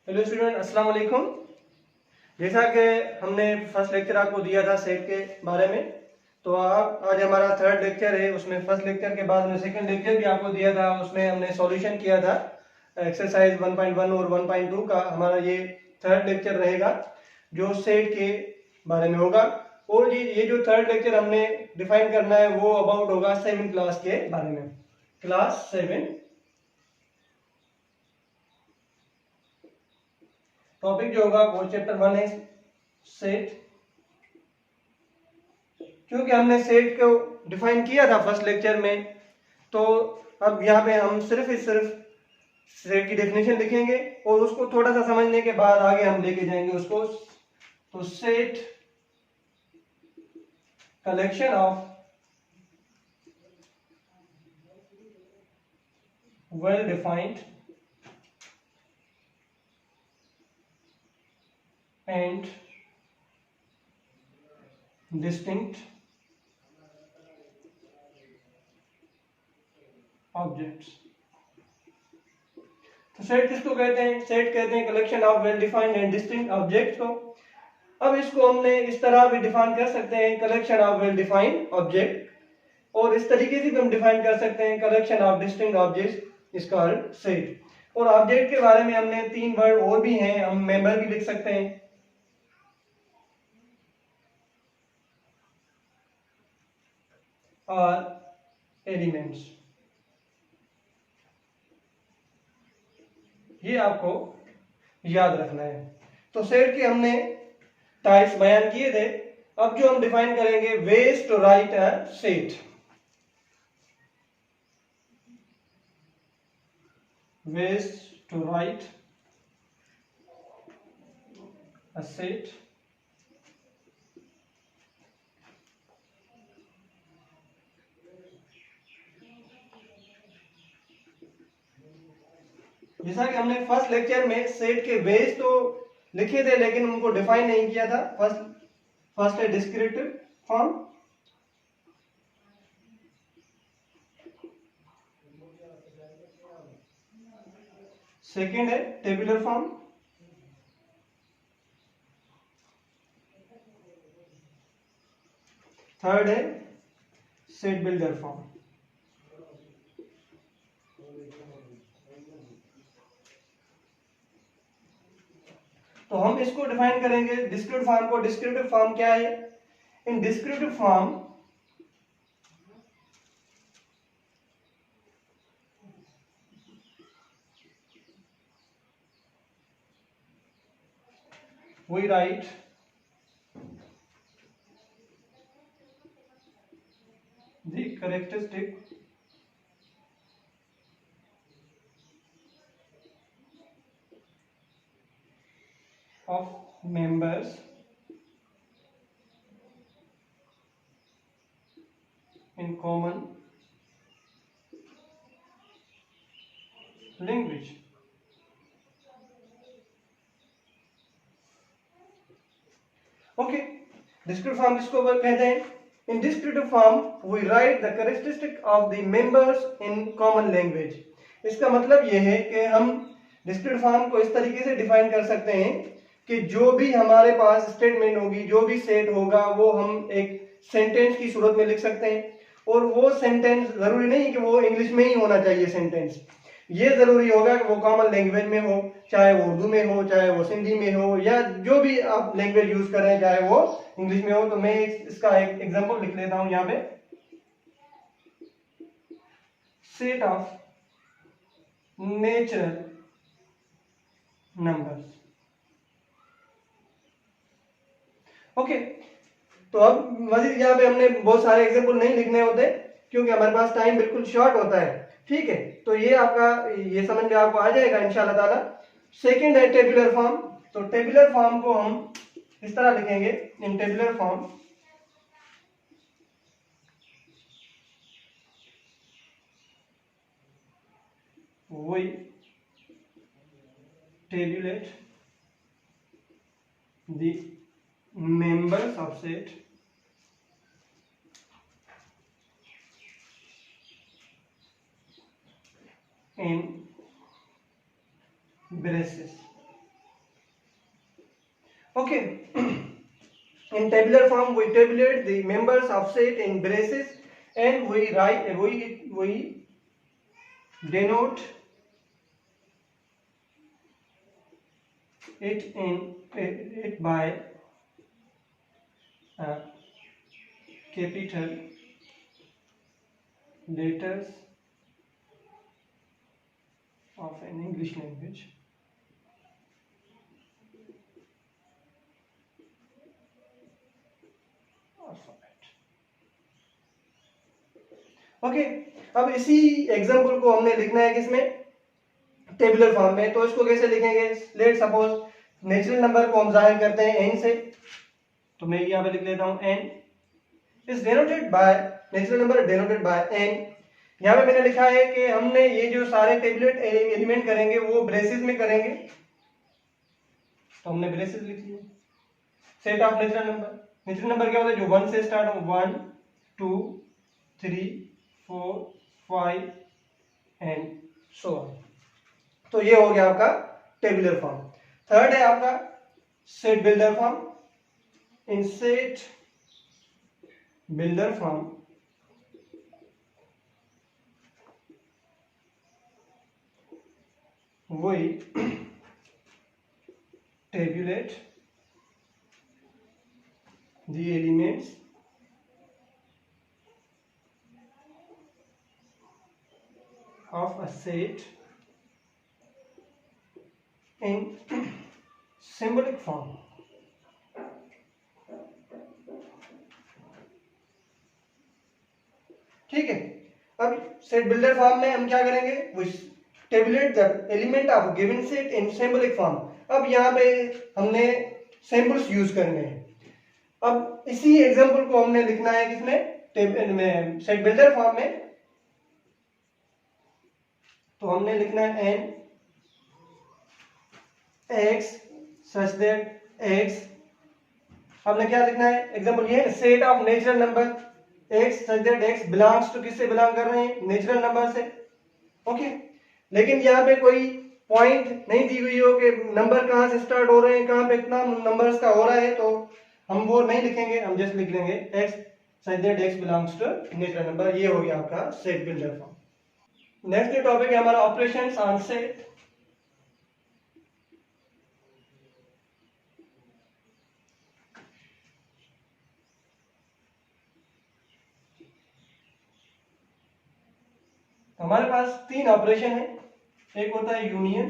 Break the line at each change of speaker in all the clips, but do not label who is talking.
Hello student, अस्सलाम वालेकुम। जैसा कि हमने फर्स्ट लेक्चर आपको दिया था सेट के बारे में, तो आज हमारा थर्ड लेक्चर है। उसमें फर्स्ट लेक्चर के बाद में सेकंड लेक्चर भी आपको दिया था, उसमें हमने सॉल्यूशन किया था एक्सरसाइज 1.1 और 1.2 का। हमारा ये थर्ड लेक्चर रहेगा जो सेट के बारे में होगा। और ये जो थर्ड लेक्चर हमने डिफाइन करना है वो अबाउट होगा 7 क्लास के बारे में। क्लास 7 टॉपिक जो होगा वो चैप्टर 1 है सेट। क्योंकि हमने सेट को डिफाइन किया था फर्स्ट लेक्चर में, तो अब यहाँ पे हम सिर्फ सेट की डेफिनेशन लिखेंगे और उसको थोड़ा सा समझने के बाद आगे हम लेके जाएंगे उसको। तो set collection of well defined and distinct objects. तो सेट किसको कहते हैं? सेट कहते हैं collection of well defined and distinct objects को। अब इसको हमने इस तरह भी डिफाइन कर सकते हैं, collection of well defined object, और इस तरीके से भी हम डिफाइन कर सकते हैं, collection of distinct objects is called set. और ऑब्जेक्ट के बारे में हमने 3 वर्ड और भी हैं, हम मेंबर भी लिख सकते हैं और एलिमेंट्स। ये आपको याद रखना है। तो सेट के हमने टाइप्स बयान किए थे। अब जो हम डिफाइन करेंगे, ways to write a set. ways to write a set जैसा कि हमने फर्स्ट लेक्चर में सेट के वेज तो लिखे थे लेकिन उनको डिफाइन नहीं किया था। फर्स्ट है डिस्क्रिप्टिव फॉर्म, सेकंड है टेबुलर फॉर्म, थर्ड है सेट बिल्डर फॉर्म। तो हम इसको डिफाइन करेंगे डिस्क्रिप्टिव फॉर्म को। डिस्क्रिप्टिव फॉर्म क्या है? In descriptive form we write the characteristic of members in common language। Okay, descriptive form किसको कहते हैं? In descriptive form we write the characteristic of the members in common language. इसका मतलब यह है कि हम डिस्क्रिप्टिव फॉर्म को इस तरीके से डिफाइन कर सकते हैं कि जो भी हमारे पास स्टेटमेंट होगी, जो भी सेट होगा, वो हम एक सेंटेंस की सूरत में लिख सकते हैं। और वो सेंटेंस जरूरी नहीं कि वो इंग्लिश में ही होना चाहिए सेंटेंस, ये जरूरी होगा कि वो कॉमन लैंग्वेज में हो, चाहे वो उर्दू में हो, चाहे वो सिंधी में हो, या जो भी आप लैंग्वेज यूज कर रहे हैं, चाहे वो इंग्लिश में हो। तो मैं इसका एक एग्जांपल लिख लेता हूं यहाँ पे। Set of natural numbers. Okay, तो अब मजीद यहाँ पे हमने बहुत सारे एग्जांपल नहीं लिखने होते क्योंकि हमारे पास टाइम बिल्कुल शॉर्ट होता है। ठीक है, तो ये आपका ये समझ में आपको आ जाएगा इंशाल्लाह ताला। सेकंड है टेबुलर फॉर्म। तो टेबुलर फॉर्म को हम इस तरह लिखेंगे, इन tabular form we tabulate the members of set in braces। Okay. In tabular form, we tabulate the members of set in braces, and we denote it by capital letters of an English language. Okay, अब इसी example को हमने लिखना है किसमें, tabular form में। तो इसको कैसे लिखेंगे, लेट सपोज नेचुरल नंबर को हम जाहिर करते हैं n से, तो मैं यहाँ पे लिख लेता हूँ n is denoted by, natural number denoted by n। यहाँ पे मैंने लिखा है कि हमने ये जो सारे टेबुलेट एलिमेंट करेंगे वो ब्रेसेस में करेंगे, तो हमने ब्रेसेस लिख लिया। Set of natural number, natural number क्या होता है, जो 1 से स्टार्ट हो, 1 2 3 4 5 एंड सो ऑन। तो ये हो गया आपका टेबुलर फॉर्म। थर्ड है आपका set builder form. In set builder form we tabulate the elements of a set in symbolic form। ठीक है, अब सेट बिल्डर फॉर्म में हम क्या करेंगे, tabulate the element of given set in symbolic form। अब यहाँ पे हमने symbols यूज करने हैं। अब इसी एग्जांपल को हमने लिखना है किसमें, सेट बिल्डर फॉर्म में। तो हमने लिखना है n x such that x, हमने क्या लिखना है, एग्जांपल ये है set of natural number x such that x belongs to, किससे बिलोंग कर रहे हैं, नेचुरल नंबर से। ओके, लेकिन यहाँ पे कोई पॉइंट नहीं दी हुई हो कि नंबर कहाँ से स्टार्ट हो रहे हैं, कहाँ पे कितना नंबर्स का हो रहा है, तो हम वो नहीं लिखेंगे, हम जस्ट लिख लेंगे x such that x belongs to natural number. ये हो गया आपका set builder form. Next topic है हमारा ऑपरेशंस ऑन सेट। हमारे पास 3 ऑपरेशन है। एक होता है यूनियन,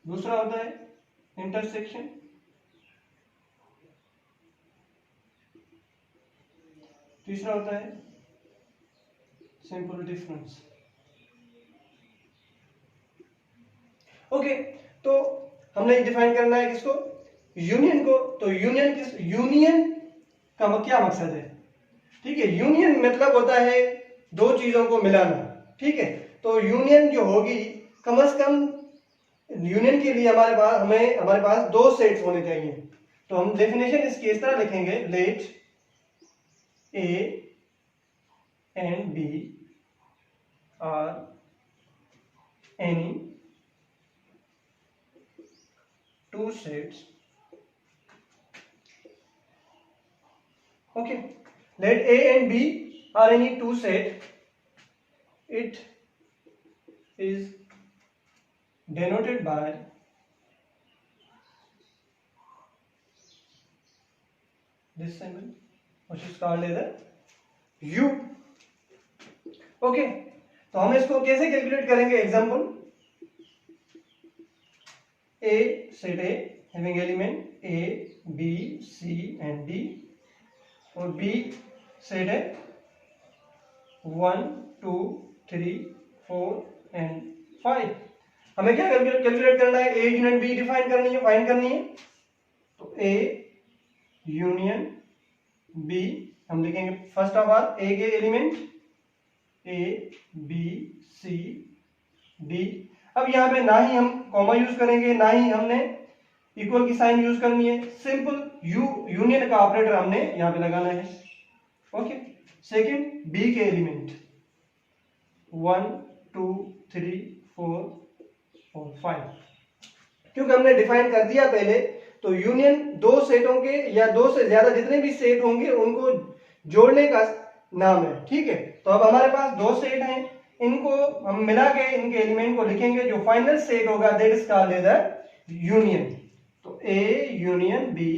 दूसरा होता है इंटरसेक्शन, तीसरा होता है सिंपल डिफरेंस। ओके, तो हमने डिफाइन करना है किसको, यूनियन को। तो यूनियन का क्या मकसद है, ठीक है, यूनियन मतलब होता है दो चीजों को मिलाना। ठीक है, तो यूनियन जो होगी, कम से कम यूनियन के लिए हमारे पास 2 सेट्स होने चाहिए। तो हम डेफिनेशन इसकी इस तरह लिखेंगे, let A and B are any 2 sets, okay, let A and B are any 2 set, it is denoted by this symbol which is called as a U। okay, तो हम इसको कैसे कैलकुलेट करेंगे, example A set A having element A B C and D, और B set है 1 2 3 4 and 5। हमें क्या calculate करना है, A यूनियन B डिफाइन करनी है, फाइंड करनी है। तो A यूनियन B हम लिखेंगे फर्स्ट ऑफ ऑल A के element A B C D। अब यहाँ पे ना ही हम कॉमा यूज करेंगे, ना ही हमने इक्वल की साइन यूज करनी है, सिंपल यूनियन का ऑपरेटर हमने यहाँ पे लगाना है। ओके, सेकंड बी के एलिमेंट 1 2 3 4 और 5। क्योंकि हमने डिफाइन कर दिया पहले। तो यूनियन दो सेटों के या दो से ज्यादा जितने भी सेट होंगे उनको जोड़ने का नाम है, ठीक है। तो अब हमारे पास दो सेट हैं, इनको हम मिला के इनके एलिमेंट को लिखेंगे, जो फाइनल सेट होगा that is called as the union. तो ए यूनियन बी,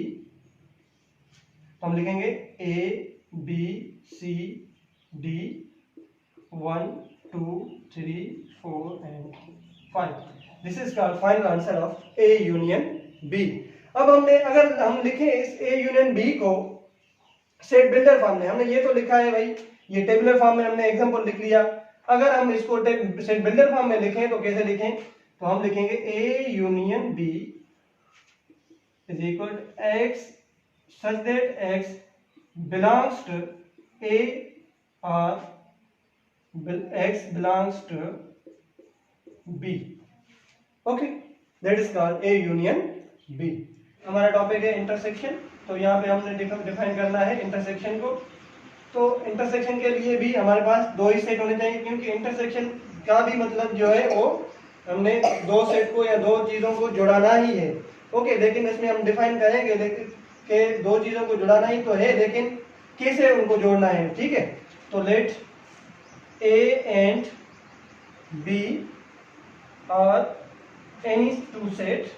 तो हम लिखेंगे A B C D 1 2 3 4 and 5। This is called final answer of A union B. अब हमने अगर हम लिखें इस ए यूनियन बी को सेट बिल्डर फॉर्म में, हमने ये तो लिखा है भाई, ये टेबुलर फॉर्म में हमने एग्जांपल लिख लिया। अगर हम इसको सेट बिल्डर फॉर्म में लिखें तो कैसे लिखें, तो हम लिखेंगे A union B is equal to X such that X belongs to A और x belongs to b। Okay, that is called A union b। हमारा टॉपिक है इंटरसेक्शन। तो यहाँ पे हमने डिफाइन करना है इंटरसेक्शन को। तो इंटरसेक्शन के लिए भी हमारे पास दो ही सेट होने चाहिए, क्योंकि इंटरसेक्शन का भी मतलब जो है वो हमने दो सेट को या दो चीजों को जुड़ाना ही है। ओके, लेकिन इसमें हम डिफाइन करेंगे लेकिन के दो चीजों को जुड़ाना ही तो है, लेकिन कैसे उनको जोड़ना है, ठीक है। तो late A and B are any two sets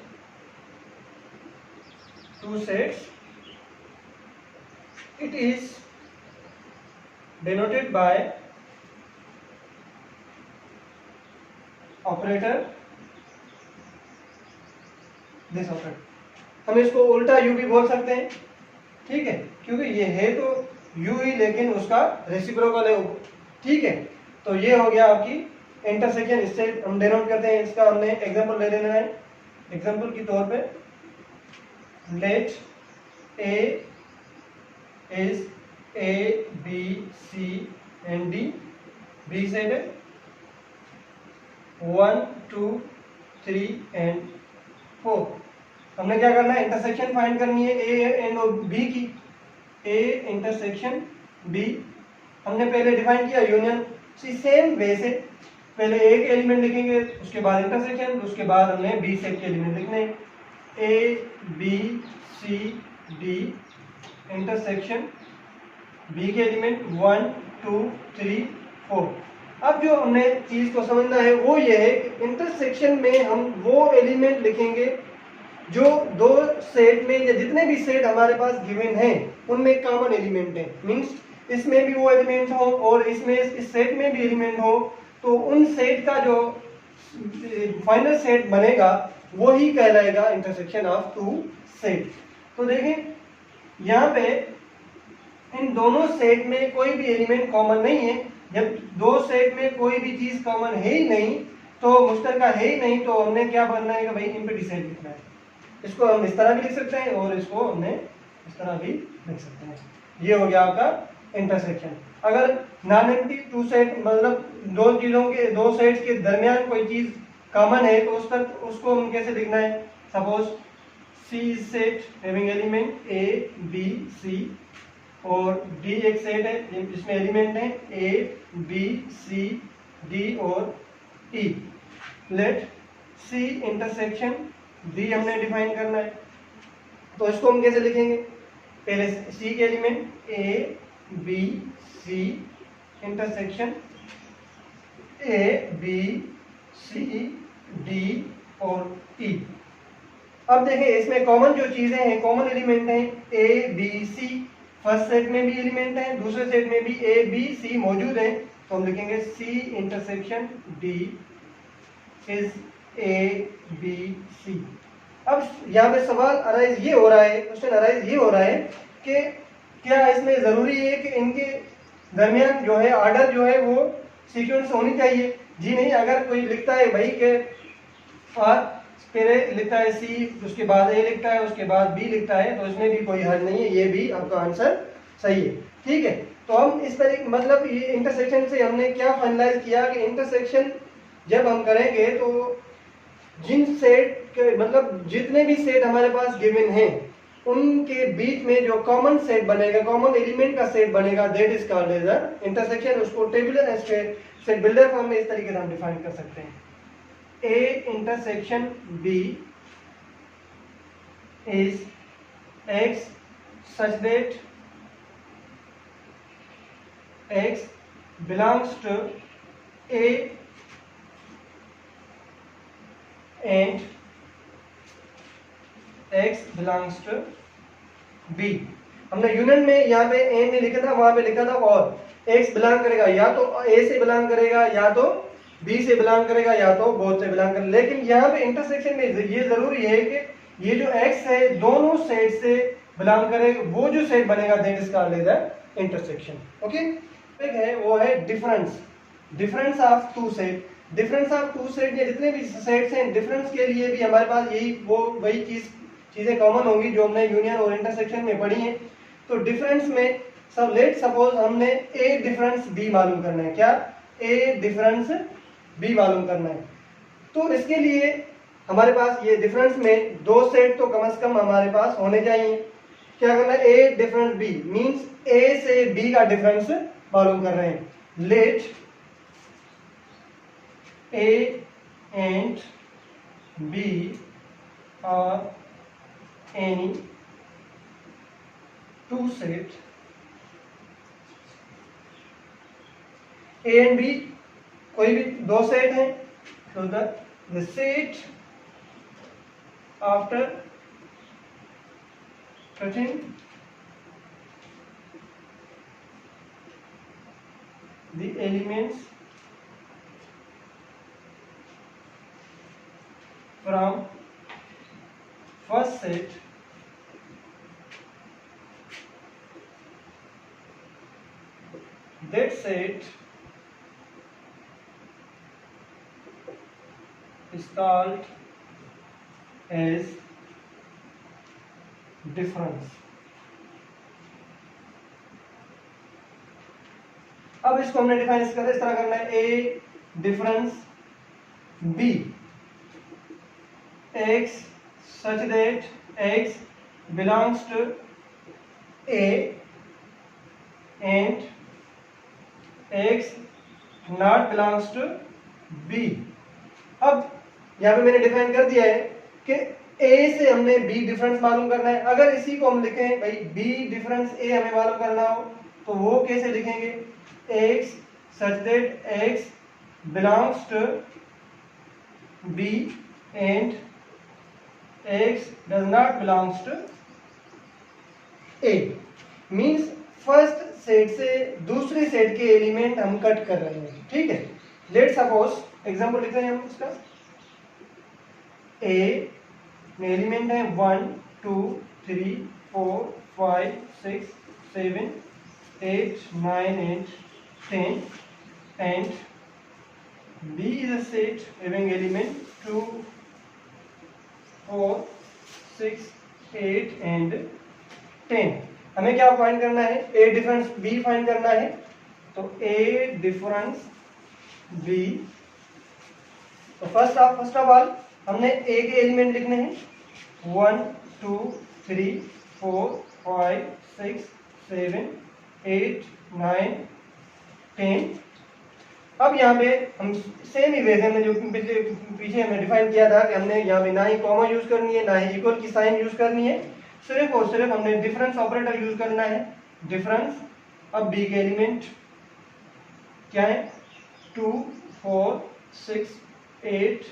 it is denoted by operator this operator। हम इसको उल्टा U भी बोल सकते हैं, ठीक है, क्योंकि ये है तो U ही लेकिन उसका रेसिप्रोकल है, ठीक है। तो ये हो गया आपकी इंटरसेक्शन। इससे हम डिनोट करते हैं, इसका हमने एग्जांपल ले लेना है। एग्जांपल के तौर पे let A is A B C and D, B set है 1 2 3 एंड 4। हमने क्या करना है, इंटरसेक्शन फाइंड करनी है ए एंड बी की। ए इंटरसेक्शन बी हमने पहले डिफाइन किया यूनियन, सेम वे से पहले एक एलिमेंट लिखेंगे, उसके बाद इंटरसेक्शन, उसके बाद हमने बी सेट के एलिमेंट लिखने, A B C D intersection B के एलिमेंट 1 2 3 4। अब जो हमने चीज को समझना है वो ये है कि इंटरसेक्शन में हम वो एलिमेंट लिखेंगे जो दो सेट में या जितने भी सेट हमारे पास गिवन हैं उनमें कॉमन एलिमेंट है। मींस इसमें भी वो एलिमेंट हो और इसमें इस सेट में भी एलिमेंट हो, तो उन सेट का जो फाइनल सेट बनेगा वो ही कहलाएगा इंटरसेक्शन ऑफ टू सेट। तो देखें यहाँ पे इन दोनों सेट में कोई भी एलिमेंट कॉमन नहीं है। जब दो सेट में कोई भी चीज कॉमन है ही नहीं, तो मुश्तरका है ही नहीं, तो हमने क्या बनना है कि भाई एम्प्टी सेट लिखना है। इसको हम इस तरह भी लिख सकते हैं और इसको हमने इस तरह भी लिख सकते हैं। ये हो गया आपका इंटरसेक्शन। अगर नॉन एम्प्टी टू सेट मतलब दो चीजों के दो सेट्स के दरमियान कोई चीज कॉमन है, तो उसको हम कैसे लिखना है। Suppose C set having element A B C और डी एक सेट है जिसमें एलिमेंट है ए बी सी डी और ई। लेट सी इंटरसेक्शन डी हमने डिफाइन करना है, तो इसको हम कैसे लिखेंगे। पहले सी के element A B C intersection A B C D और ई। अब देखें इसमें कॉमन जो चीजें हैं, कॉमन एलिमेंट हैं A B C. First set में भी एलिमेंट है, दूसरे सेट में भी ए बी सी मौजूद है, तो हम लिखेंगे C intersection D is A B C. अब यहाँ पे सवाल अराइज ये हो रहा है, क्वेश्चन अराइज ये हो रहा है कि क्या इसमें जरूरी है कि इनके दरमियान जो है ऑर्डर जो है वो सीक्वेंस होनी चाहिए। जी नहीं, अगर कोई लिखता है भाई के पहले लिखता है सी, उसके बाद ए लिखता है, उसके बाद बी लिखता है, तो इसमें भी कोई हर्ज नहीं है, ये भी आपका आंसर सही है, ठीक है। तो हम इस तरीके मतलब ये इंटरसेक्शन से हमने क्या फाइनलाइज किया कि इंटरसेक्शन जब हम करेंगे तो जिन सेट के मतलब जितने भी सेट हमारे पास गिवन हैं उनके बीच में जो कॉमन सेट बनेगा, कॉमन एलिमेंट का सेट बनेगा, that is called as intersection. उसको टेबुलर सेट बिल्डर फॉर्म में इस तरीके से हम डिफाइन कर सकते हैं। A intersection B is x such that x belongs to A and x belongs to B। हमने यूनियन में यहाँ पे ए में लिखा था, वहां पे लिखा था और x बिलोंग करेगा या तो a से बिलोंग करेगा या तो b से बिलोंग करेगा या तो बोथ से बिलोंग करेगा। लेकिन यहाँ पे इंटरसेक्शन में ये जरूरी है कि ये जो x है दोनों सेट से बिलोंग करे, वो जो सेट बनेगा that is called as the intersection. Okay, एक है वो है difference of two set. Difference of two set, ये जितने भी सेट्स हैं डिफरेंस के लिए भी हमारे पास वही चीजें कॉमन होंगी जो हमने यूनियन और इंटरसेक्शन में पढ़ी हैं। तो डिफरेंस में लेट सपोज हमने ए डिफरेंस बी मालूम करना है। क्या? ए डिफरेंस बी मालूम करना है। तो इसके लिए हमारे पास ये डिफरेंस में दो सेट तो कम से कम हमारे पास होने चाहिए। क्या करना है? A difference B means A से बी का डिफरेंस मालूम कर रहे हैं। Let A and B are any two set, A and B कोई भी दो सेट हैं, तो the set after putting the elements from first set that set is called as difference. अब इसको हमने डिफाइन इस तरह करना है। A difference B X such that X belongs to A and X not belongs to B. अब यहां पे मैंने डिफाइन कर दिया है कि ए से हमने बी डिफरेंस मालूम करना है। अगर इसी को हम लिखें भाई बी डिफरेंस ए हमें मालूम करना हो तो वो कैसे लिखेंगे? X such that X belongs to B and X does not belongs to A. Means first set से दूसरे सेट के एलिमेंट हम कट कर रहे हैं। ठीक है, लेट सपोज एग्जांपल लिखते हैं हम इसका। ए में एलिमेंट है 1 2 3 4 5 6 7 8 9 and 10 and B is a set having element 2 4 6 8 and 10। हमें क्या फाइंड करना है? A डिफरेंस B फाइंड करना है। तो A डिफरेंस B, तो फर्स्ट ऑफ ऑल हमने ए के एलिमेंट लिखने हैं 1 2 3 4 5 6 7 8 9 10। अब यहाँ पे हम सेम ही वे से हमने जो पीछे हमने डिफाइन किया था कि हमने यहाँ पे ना ही कॉमा यूज करनी है ना ही इक्वल की साइन यूज करनी है, सिर्फ और सिर्फ हमने डिफरेंस ऑपरेटर यूज करना है। डिफरेंस, अब बी के एलिमेंट क्या है? 2 4 6 8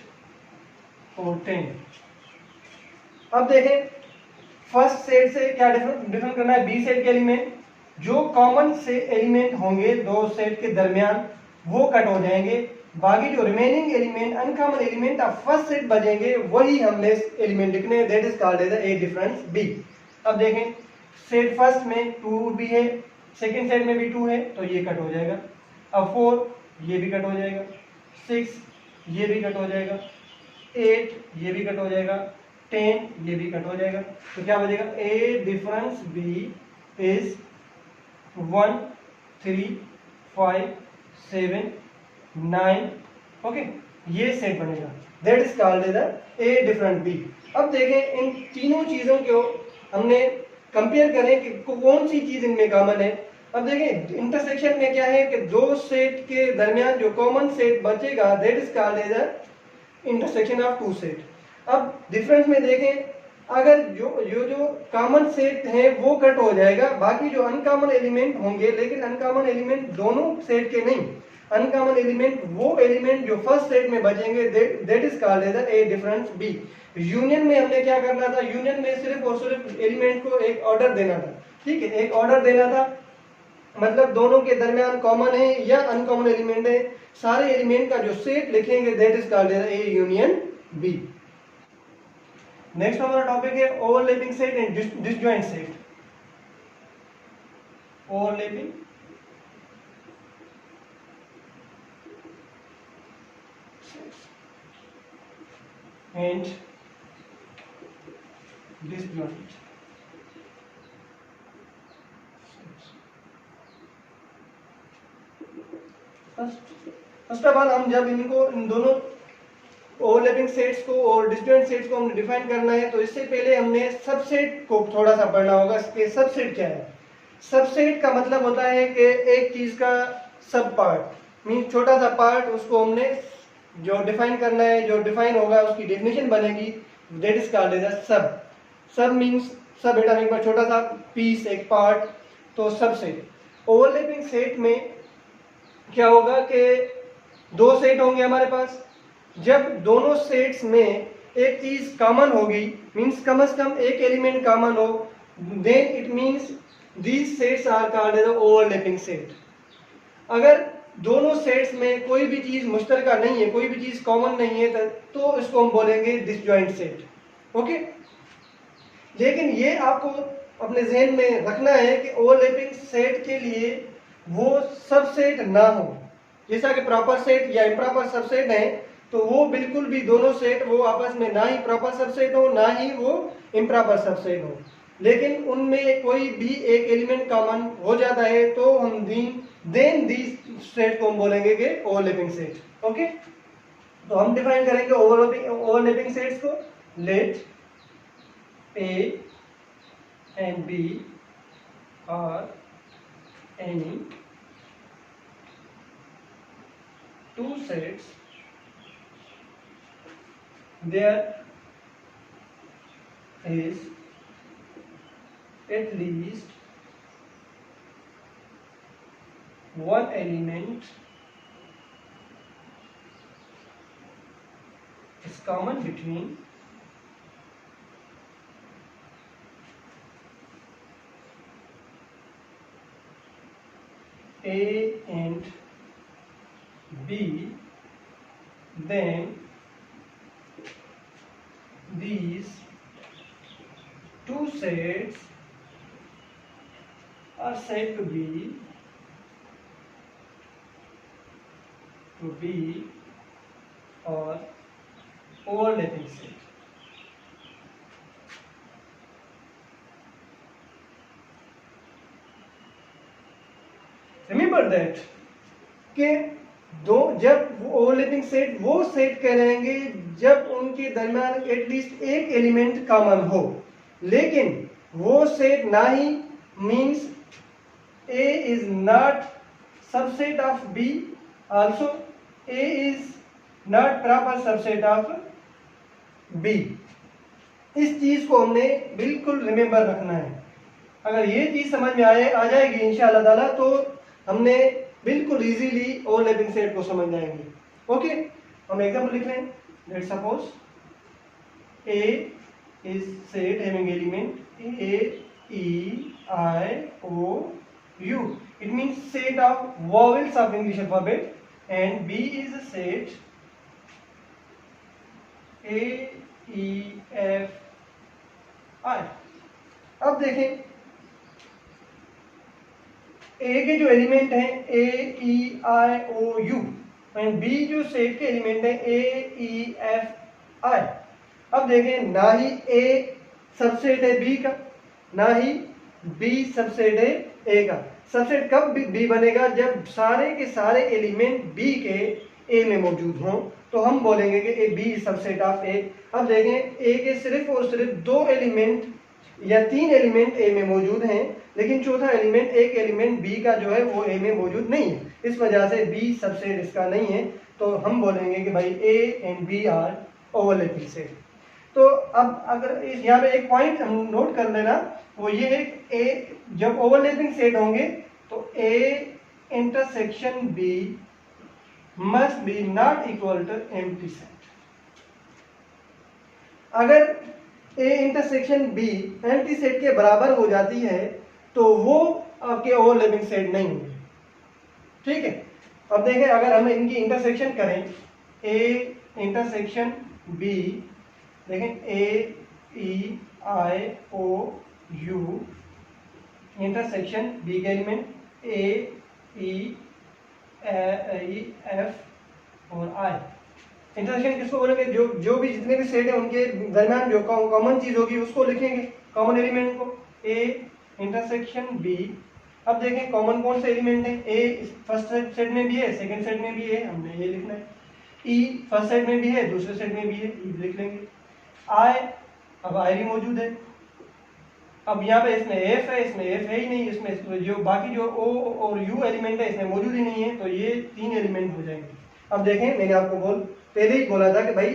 और 10। अब देखें फर्स्ट सेट से क्या डिफरेंस करना है? बी सेट के एलिमेंट जो कॉमन से एलिमेंट होंगे दो सेट के दरमियान वो कट हो जाएंगे। बाकी जो remaining element uncommon element of first set बचेंगे वही हमने एलिमेंट लिखने हैं, that is called as A difference B. अब देखें सेट फर्स्ट में 2 भी है, सेकंड सेट में भी 2 है, तो ये कट हो जाएगा। अब 4 ये भी कट हो जाएगा, 6 ये भी कट हो जाएगा, 8 ये भी कट हो जाएगा, 10 ये भी कट हो जाएगा। तो क्या बचेगा? A difference B is 1 3 5 7 9। Okay, ये सेट बनेगा, that is called as A difference B. अब देखें इन तीनों चीजों को हमने कंपेयर करें कि कौन सी चीज इनमें कॉमन है। अब देखें इंटरसेक्शन में क्या है कि दो सेट के दरमियान जो कॉमन सेट बचेगा that is called as intersection of two set. अब डिफरेंस में देखें अगर जो कॉमन सेट है वो कट हो जाएगा, बाकी जो अनकॉमन एलिमेंट होंगे, लेकिन अनकॉमन एलिमेंट दोनों सेट के नहीं, अनकॉमन एलिमेंट वो एलिमेंट जो फर्स्ट सेट में बचेंगे, that is called as A difference B. Union में हमने क्या करना था, यूनियन में सिर्फ और सिर्फ एलिमेंट को एक ऑर्डर देना था, ठीक है, एक ऑर्डर देना था, मतलब दोनों के दरमियान कॉमन है या अनकॉमन एलिमेंट है, सारे एलिमेंट का जो सेट लिखेंगे that is called as A union B. Next हमारा टॉपिक है overlapping set and disjoint set. Overlapping and disjoint. First of all हम जब इन दोनों ओवरलैपिंग सेट्स को और डिसजॉइंट सेट्स को हमने डिफाइन करना है, तो इससे पहले हमने सबसेट को थोड़ा सा पढ़ना होगा कि सबसेट क्या है। सबसेट का मतलब होता है कि एक चीज का सब पार्ट, मीन छोटा सा पार्ट, उसको हमने जो डिफाइन करना है, जो डिफाइन होगा उसकी डेफिनेशन बनेगी, that is called as a sub. Sub means सब एटॉमिक पर छोटा सा पीस, एक पार्ट, तो सबसेट। ओवरलैपिंग सेट में क्या होगा कि दो सेट होंगे हमारे पास, जब दोनों सेट्स में एक चीज कॉमन होगी, मींस कम से कम एक एलिमेंट कॉमन हो, then it means these sets are called as overlapping set. अगर दोनों सेट्स में कोई भी चीज मुश्तरका नहीं है, कोई भी चीज कॉमन नहीं है, तो इसको हम बोलेंगे डिसजॉइंट सेट। ओके, लेकिन ये आपको अपने जहन में रखना है कि ओवरलैपिंग सेट के लिए वो सबसेट ना हो, जैसा कि प्रॉपर सेट या इम्प्रॉपर सबसेट है, तो वो बिल्कुल भी दोनों सेट वो आपस में ना ही प्रॉपर सबसेट हो, ना ही वो इम्प्रॉपर सबसेट हो, लेकिन उनमें कोई भी एक एलिमेंट कॉमन हो जाता है, तो हम देन दीज सेट को हम बोलेंगे कि ओवरलैपिंग सेट। ओके, तो हम डिफाइन करेंगे ओवरलैपिंग सेट्स को। Let A and B are any two sets, there is at least one element is common between A and B, then these two sets are said to be or overlapping set. Remember that कि जब overlapping set वो set कहलाएंगे जब उनके दरमियान at least एक element common हो, लेकिन वो सेट ना ही means A is not subset of B, also A is not proper subset of B। इस चीज को हमने बिल्कुल रिमेंबर रखना है। अगर ये चीज समझ में आ जाएगी इंशाअल्लाह ताला, तो हमने बिल्कुल इजीली ओवरलैपिंग सेट को समझ जाएंगे। ओके, हम एग्जांपल लिख रहे हैं। Let's suppose A is set having element A, E, I, O, U. It means set of vowels of English alphabet, and B is a set A, E, F, I। अब देखें A के जो element हैं A, E, I, O, U, and B जो set के element हैं A, E, F, I। अब देखें ना ही A सबसेट है B का, ना ही B सबसेट है A का। सबसेट कब B बनेगा, जब सारे के सारे एलिमेंट B के A में मौजूद हों, तो हम बोलेंगे कि B सबसेट ऑफ A। अब देखें A के सिर्फ और सिर्फ दो एलिमेंट या तीन एलिमेंट A में मौजूद हैं, लेकिन चौथा एलिमेंट एक एलिमेंट B का जो है वो A में मौजूद नहीं है, इस वजह से B सबसेट इसका नहीं है, तो हम बोलेंगे कि भाई A and B are overlapping set. तो अब अगर इस यहाँ पे एक पॉइंट हम नोट कर लेना, वो ये है ए जब ओवरलैपिंग सेट होंगे तो A intersection B must be not equal to empty set. अगर A intersection B empty set के बराबर हो जाती है तो वो आपके ओवरलैपिंग सेट नहीं होंगे। ठीक है, अब देखें अगर हम इनकी इंटरसेक्शन करें, ए इंटरसेक्शन बी, देखें ए ई आई ओ यू इंटरसेक्शन बी के एलिमेंट ए ई एफ और आई। इंटरसेक्शन किसको बोलेंगे? जो भी जितने भी सेट है उनके दरमियान जो कॉमन चीज होगी उसको लिखेंगे, कॉमन एलिमेंट को। ए इंटरसेक्शन बी, अब देखें कॉमन कौन से एलिमेंट है? ए फर्स्ट सेट में भी है, सेकंड सेट में भी है, हमने ये लिखना है। ई फर्स्ट सेट में भी है, दूसरे सेट में भी है, ई लिख लेंगे। आई, अब आई भी मौजूद है। अब यहाँ पे इसमें एफ है, इसमें एफ है ही नहीं, इसमें जो बाकी जो ओ और यू एलिमेंट है इसमें मौजूद ही नहीं है, तो ये 3 एलिमेंट हो जाएंगे। अब देखें मैंने आपको पहले ही बोला था कि भाई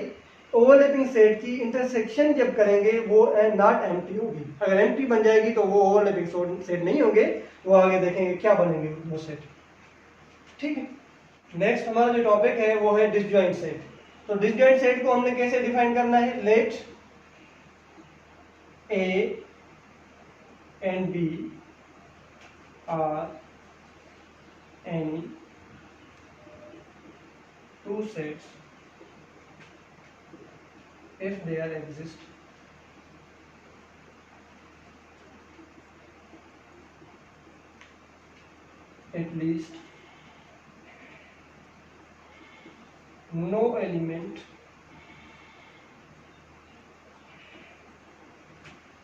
ओवरलैपिंग सेट की इंटरसेक्शन जब करेंगे वो नॉट एम्प्टी होगी। अगर एम्प्टी बन जाएगी तो वो ओवरलैपिंग सेट नहीं होंगे, वो आगे देखेंगे क्या बनेंगे वो सेट। ठीक है, नेक्स्ट हमारा जो टॉपिक है वो है डिसजॉइंट सेट। तो डिसजॉइंट सेट को हमने कैसे डिफाइन करना है? Let A and B are any two sets if they are exist at least no element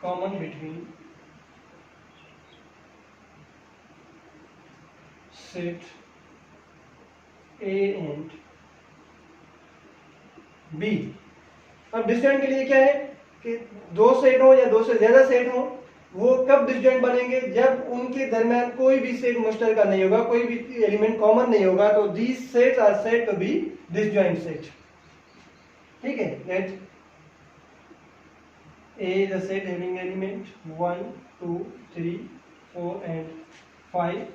common between set A and B। अब डिसजॉइंट के लिए क्या है कि दो सेट हो या दो से ज्यादा सेट हो, वो कब डिसजॉइंट बनेंगे? जब उनके दरमियान कोई भी सेट मुश्तरका नहीं होगा, कोई भी एलिमेंट कॉमन नहीं होगा, तो these sets are said to be disjoint set. ठीक है, let A is a set having element 1, 2, 3, 4 and 5.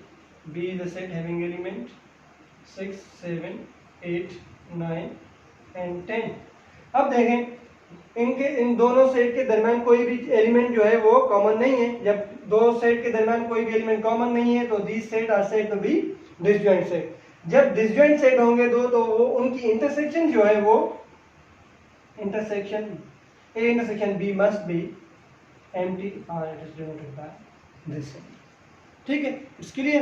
B is a set having element 6, 7, 8, 9 and 10। अब देखें इन दोनों सेट के दरमियान कोई भी एलिमेंट जो है वो कॉमन नहीं है। जब दो सेट के दरमियान कोई भी एलिमेंट कॉमन नहीं है तो these set are said to be disjoint set. जब डिसजॉइंट सेट होंगे दो तो वो उनकी इंटरसेक्शन जो है वो intersection A intersection B must be empty or it is denoted by this. ठीक है, इसके लिए